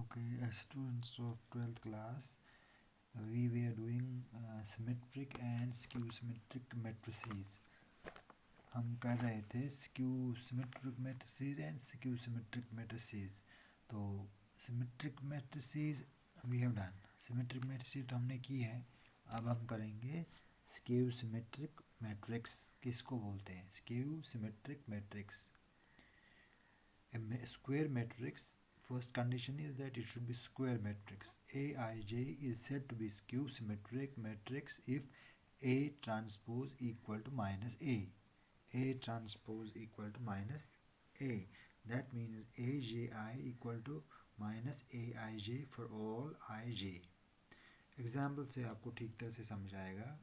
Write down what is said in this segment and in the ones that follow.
Okay, as students of 12th class, we were doing symmetric and skew symmetric matrices. हम कर रहे थे skew symmetric matrices and skew symmetric matrices. तो symmetric matrices we have done. Symmetric matrices तो हमने की है. अब हम करेंगे skew symmetric matrix. किसको बोलते हैं? Skew symmetric matrix. A square matrix. First condition is that it should be square matrix. Aij is said to be skew symmetric matrix if A transpose equal to minus A. A transpose equal to minus A. That means Aj equal to minus Aij for all ij. Example से आपको ठीक तरह से समझाएगा.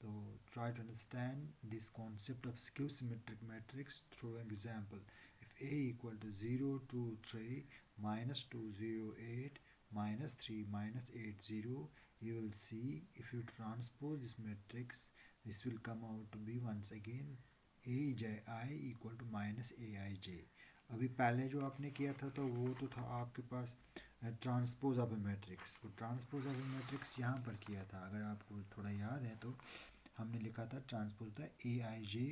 So try to understand this concept of skew symmetric matrix through an example. If A equal to 0, 2, 3, minus 2, 0, 8, minus 3, minus 8, 0, you will see if you transpose this matrix, this will come out to be once again Ai equal to minus Aij. अभी पहले जो आपने किया था तो वो तो था आपके पास ट्रांसपोज ऑफ ए मैट्रिक्स. वो ट्रांसपोज ऑफ ए मैट्रिक्स यहाँ पर किया था. अगर आपको थोड़ा याद है तो हमने लिखा था ट्रांसपोज होता है ए आई जे.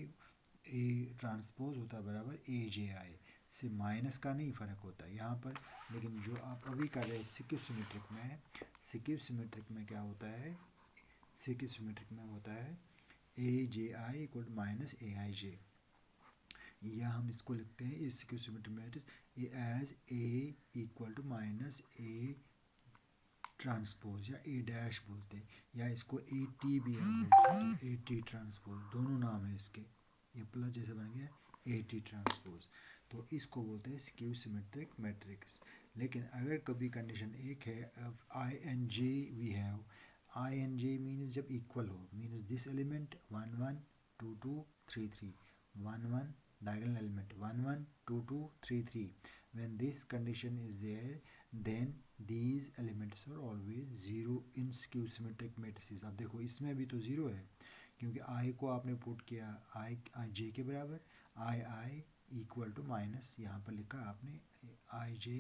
ए ट्रांसपोज होता है बराबर ए जे आई से. माइनस का नहीं फ़र्क होता यहाँ पर. लेकिन जो आप अभी कर रहे हैं सिक्यू सिमेट्रिक में, सिक्यू सिमेट्रिक में क्या होता है? सिक्यू सिमेट्रिक में होता है A J I equal to minus A I J. या हम इसको लिखते हैं इस skew symmetric matrix as A equal to minus A transpose या ए डैश बोलते हैं, या इसको ए टी भी हम बोलते हैं. ए टी ट्रांसपोज दोनों नाम है इसके. ये प्लस जैसे बन गया ए टी ट्रांसपोज. तो इसको बोलते हैं स्क्यू सिमेट्रिक मैट्रिक्स. लेकिन अगर कभी कंडीशन एक है I and J we have. I and J means जब इक्वल हो, means this element 1 1 2 2 3 3 1 1 diagonal element 1 1 2 2 3 3. When this condition is there, then these elements are always zero in skew symmetric matrices. अब देखो इसमें भी तो zero है क्योंकि i को आपने पुट किया i j के बराबर. i इक्वल टू माइनस यहाँ पर लिखा आपने I J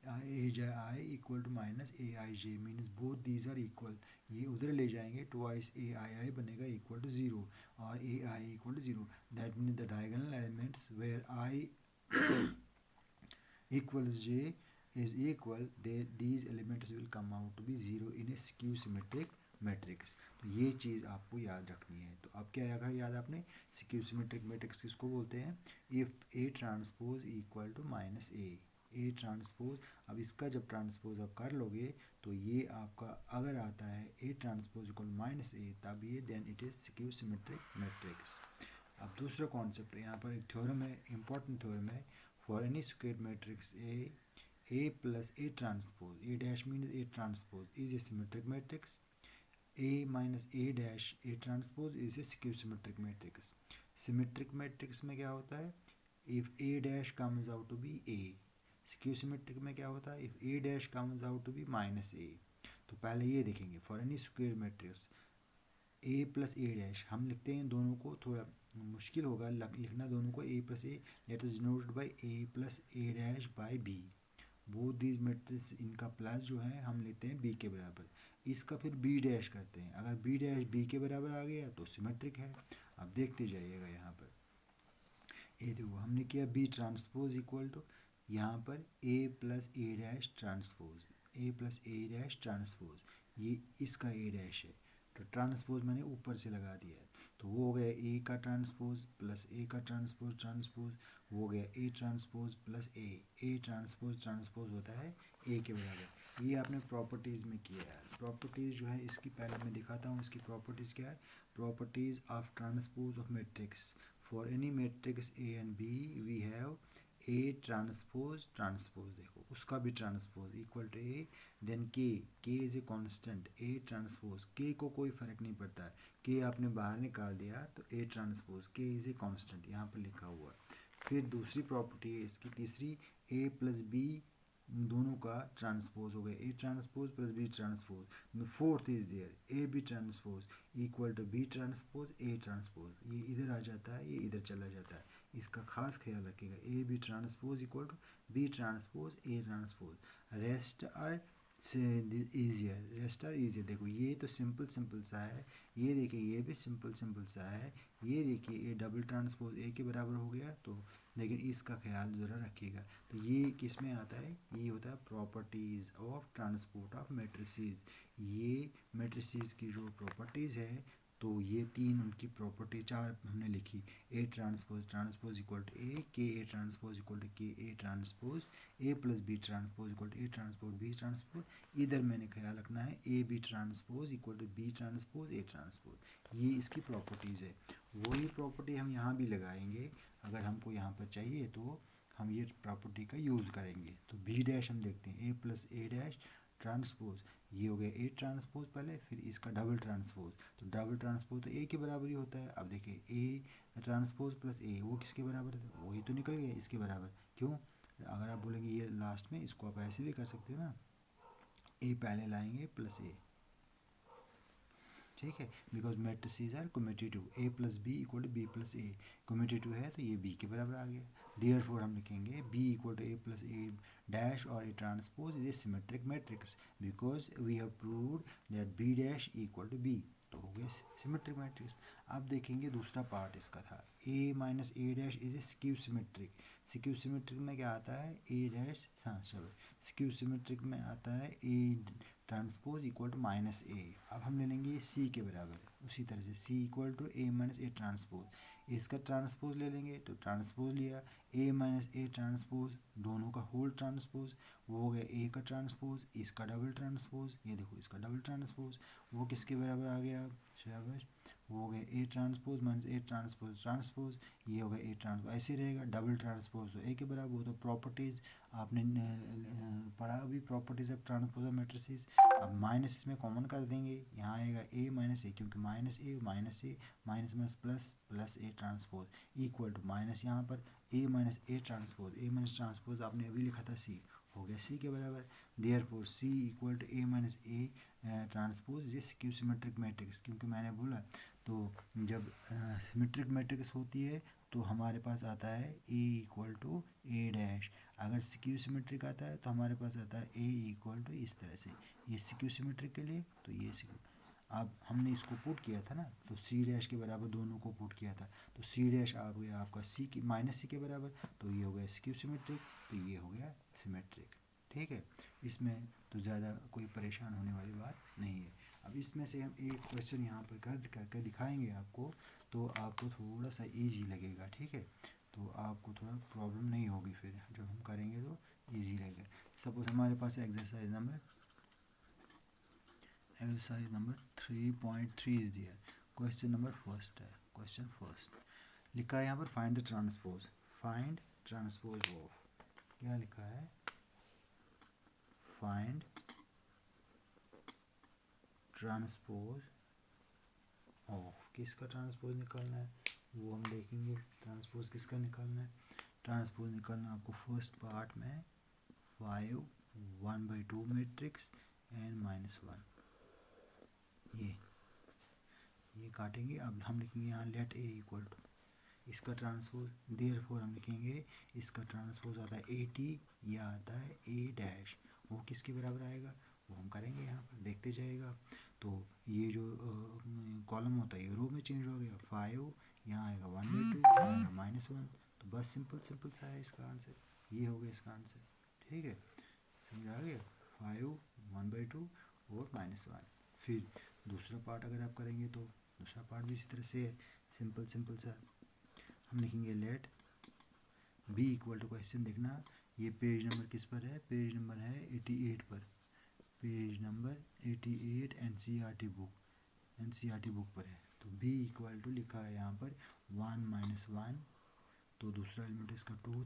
A J I equal to minus A I J. Means both these are equal. ये उधर ले जाएंगे ट्वाइस ए आई बनेगा इक्वल टू ज़ीरो और A I equal to zero. That means the diagonal elements where I equals j is equal, these elements will come out to be zero in a skew symmetric matrix. तो ये चीज़ आपको याद रखनी है. तो अब क्या आएगा याद आपने? skew symmetric matrix किसको बोलते हैं? if a transpose equal to minus a transpose. अब इसका जब ट्रांसपोज आप कर लोगे तो ये आपका अगर आता है a transpose equal minus a, तब ये then it is skew symmetric matrix. अब दूसरा कॉन्सेप्ट यहाँ पर एक थ्योरम है, इंपॉर्टेंट थ्योरम है. For any square matrix A plus A transpose, A dash means A transpose is a symmetric matrix. A minus A dash A transpose is a skew symmetric matrix. Symmetric matrix में क्या होता है? If A dash comes out to be A. Skew symmetric में क्या होता है? If A dash comes out to be minus A. तो पहले ये देखेंगे. For any square matrix A plus A dash हम लिखते हैं. दोनों को थोड़ा मुश्किल होगा लिखना दोनों को. A plus A let is denoted by A plus A dash by B. Both these matrix इनका प्लस जो है हम लेते हैं बी के बराबर. इसका फिर बी डैश करते हैं. अगर बी डैश बी के बराबर आ गया तो सिमेट्रिक है. अब देखते जाइएगा यहाँ पर. ये देखो हमने किया बी ट्रांसपोज इक्वल टू यहाँ पर ए plus A dash transpose. A plus A dash transpose ये इसका ए डैश है. तो ट्रांसपोज मैंने ऊपर से लगा दिया है. तो वो हो गया ए का ट्रांसपोज प्लस ए का ट्रांसपोज ट्रांसपोज. वो हो गया A transpose plus A transpose transpose होता है ए के बराबर. ये आपने प्रॉपर्टीज़ में किया है. प्रॉपर्टीज़ जो है इसकी पहले मैं दिखाता हूँ. इसकी प्रॉपर्टीज़ क्या है? Properties of transpose of matrix. For any matrix A and B we have A transpose transpose. देखो उसका भी transpose equal to A then K is a constant. A transpose K को कोई फ़र्क नहीं पड़ता है. के आपने बाहर निकाल दिया तो ए ट्रांसपोज के इज ए कांस्टेंट यहाँ पर लिखा हुआ. फिर दूसरी प्रॉपर्टी है इसकी तीसरी ए प्लस बी दोनों का ट्रांसपोज हो गया. A transpose plus B transpose. Fourth is there A B transpose equal to B transpose A transpose. ये इधर आ जाता है ये इधर चला जाता है. इसका खास ख्याल रखिएगा। A B transpose equal to B transpose A transpose. Rest are easier. देखो ये तो सिंपल सा है, ये देखिए ये भी सिंपल सा है, ये देखिए ये डबल ट्रांसपोज ए के बराबर हो गया। तो लेकिन इसका ख्याल ज़रा रखिएगा। तो ये किस में आता है, ये होता है properties of transport of matrices. ये मैट्रिसेस की जो प्रॉपर्टीज़ है, तो ये तीन उनकी प्रॉपर्टी चार हमने लिखी। A transpose equal to A, K A transpose equal to K A transpose, A plus B transpose equal to A transpose B transpose. इधर मैंने ख्याल रखना है A B transpose equal to B transpose A transpose. ये इसकी properties है। वही property हम यहाँ भी लगाएंगे। अगर हमको यहाँ पर चाहिए तो हम ये प्रॉपर्टी का यूज़ करेंगे। तो बी डैश हम देखते हैं, ए प्लस ए डैश ट्रांसपोज, ये हो गया ए ट्रांसपोज पहले, फिर इसका डबल ट्रांसपोज। तो डबल ट्रांसपोज तो ए के बराबर ही होता है। अब देखिए ए ट्रांसपोज प्लस ए, वो किसके बराबर है, वही तो निकल गया इसके बराबर। क्यों, अगर आप बोलेंगे ये लास्ट में, इसको आप ऐसे भी कर सकते हो ना, ए पहले लाएंगे प्लस ए, ठीक है, because matrices are commutative. A plus B equal to B plus A, commutative है तो ये बी के बराबर आ गया। देयरफॉर हम लिखेंगे B equal to A plus A dash और A transpose is a symmetric matrix because we have proved that B dash equal to B. तो हो गया सिमेट्रिक मैट्रिक्स। अब देखेंगे दूसरा पार्ट इसका था, A minus A dash is a skew symmetric. Skew symmetric में क्या आता है, ए डैश, हाँ चलो, स्क्यू सिमेट्रिक में आता है A transpose equal to minus A. अब हम ले लेंगे ये सी के बराबर, उसी तरह से C equal to A minus A transpose, इसका ट्रांसपोज ले लेंगे। तो ट्रांसपोज लिया, ए माइनस ए ट्रांसपोज, दोनों का होल ट्रांसपोज, वो हो गया ए का ट्रांसपोज, इसका डबल ट्रांसपोज, ये देखो इसका डबल ट्रांसपोज, वो किसके बराबर आ गया, शाबाश, वो हो गया A transpose minus A transpose transpose, ये हो गया ए ट्रांसपोज। ऐसे रहेगा, डबल ट्रांसपोज तो ए के बराबर। वो तो प्रॉपर्टीज़ आपने पढ़ा अभी, properties of transpose of matrices. अब माइनस इसमें कॉमन कर देंगे, यहाँ आएगा ए माइनस ए, क्योंकि minus A minus minus plus plus A transpose equal to minus, यहाँ पर ए माइनस ए ट्रांसपोज आपने अभी लिखा था सी, हो गया सी के बराबर। Therefore C equal to A minus A transpose ये स्क्यू सिमेट्रिक मैट्रिक्स। क्योंकि मैंने बोला तो जब सिमेट्रिक मैट्रिक्स होती है तो हमारे पास आता है ए इक्वल टू ए डैश। अगर स्क्यू सिमेट्रिक आता है तो हमारे पास आता है ए इक्वल टू इस तरह से, ये स्क्यू सिमेट्रिक के लिए, तो ये स्क्यू। अब हमने इसको पुट किया था ना, तो सी डैश के बराबर दोनों को पुट किया था, तो सी डैश आ गया आपका सी की माइनस सी के बराबर, तो ये हो गया स्क्यू सिमेट्रिक, तो ये हो गया सिमेट्रिक। ठीक है, इसमें तो ज़्यादा कोई परेशान होने वाली बात नहीं है। अब इसमें से हम एक क्वेश्चन यहाँ पर करके दिखाएंगे आपको, तो आपको थोड़ा सा इजी लगेगा। ठीक है, तो आपको थोड़ा प्रॉब्लम नहीं होगी, फिर जब हम करेंगे तो इजी लगेगा। सपोज हमारे पास exercise number 3.3 is there. Question number first है, क्वेश्चन फर्स्ट लिखा है यहाँ पर find the transpose, find transpose of, क्या लिखा है, फाइंड ट्रांसपोज ऑफ, किसका ट्रांसपोज निकालना है वो हम देखेंगे। ट्रांसपोज किसका निकालना है, ट्रांसपोज निकालना आपको फर्स्ट पार्ट में 5 1/2 मैट्रिक्स एंड -1, ये काटेंगे। अब हम लिखेंगे यहाँ लेट ए इक्वल टू, इसका ट्रांसपोज, देयरफॉर हम लिखेंगे इसका ट्रांसपोज आता है 80 या आता है ए डैश, वो किसके बराबर आएगा वो हम करेंगे यहाँ पर, देखते जाएगा। तो ये जो कॉलम होता है ये रो में चेंज हो गया, 5 यहाँ आएगा 1/2, यहाँ आएगा -1, तो बस सिंपल सा है इसका आंसर, ये हो गया इसका आंसर। ठीक है, समझ आ गया, 5 1/2 और -1। फिर दूसरा पार्ट अगर आप करेंगे तो दूसरा पार्ट भी इसी तरह से है, सिंपल सा। हम लिखेंगे let B equal to, question देखना ये पेज नंबर किस पर है, पेज नंबर है 88 पर, पेज नंबर 88 एनसीईआरटी बुक पर है। तो बी इक्वल टू लिखा है यहाँ पर 1 -1, तो दूसरा एलिमेंट इसका 2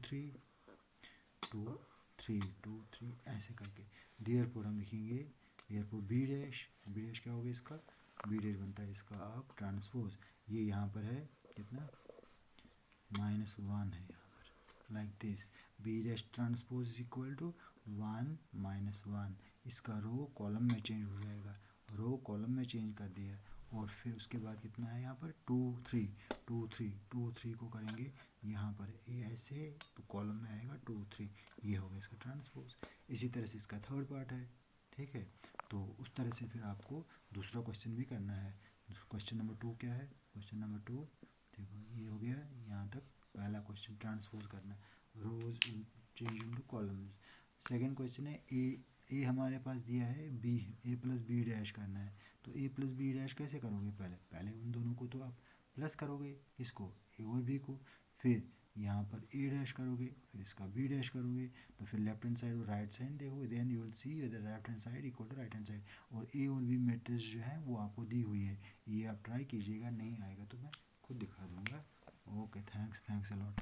3 ऐसे करके। देयरफॉर हम लिखेंगे, देयरफॉर बी डैश क्या होगा इसका, बी डैश बनता है इसका आप ट्रांसपोज, ये यहाँ पर है कितना -1 है यहाँ पर, like this, B dash transpose is equal to 1 -1, इसका रो कॉलम में चेंज हो जाएगा, रो कॉलम में चेंज कर दिया, और फिर उसके बाद कितना है यहाँ पर 2 3 2 3 2 3 को करेंगे यहाँ पर ए ऐसे, तो कॉलम में आएगा 2 3, ये हो गया इसका ट्रांसपोज। इसी तरह से इसका थर्ड पार्ट है, ठीक है। तो उस तरह से फिर आपको दूसरा क्वेश्चन भी करना है। क्वेश्चन नंबर 2 क्या है, क्वेश्चन नंबर 2 देखो ये हो गया, यहाँ तक पहला क्वेश्चन ट्रांसपोज करना है, rows change into columns. Second question है ए हमारे पास दिया है B, A plus B dash करना है। तो ए प्लस बी डैश कैसे करोगे, पहले उन दोनों को तो आप प्लस करोगे, किसको, ए और बी को, फिर यहाँ पर ए डैश करोगे, फिर इसका बी डैश करोगे, तो फिर लेफ्ट हैंड साइड और राइट साइड देखोगे, then you will see whether left hand side equal to right hand side. और ए और बी मैट्रिक्स जो है वो आपको दी हुई है, ये आप ट्राई कीजिएगा, नहीं आएगा तो मैं खुद दिखा दूंगा। Okay, thanks a lot.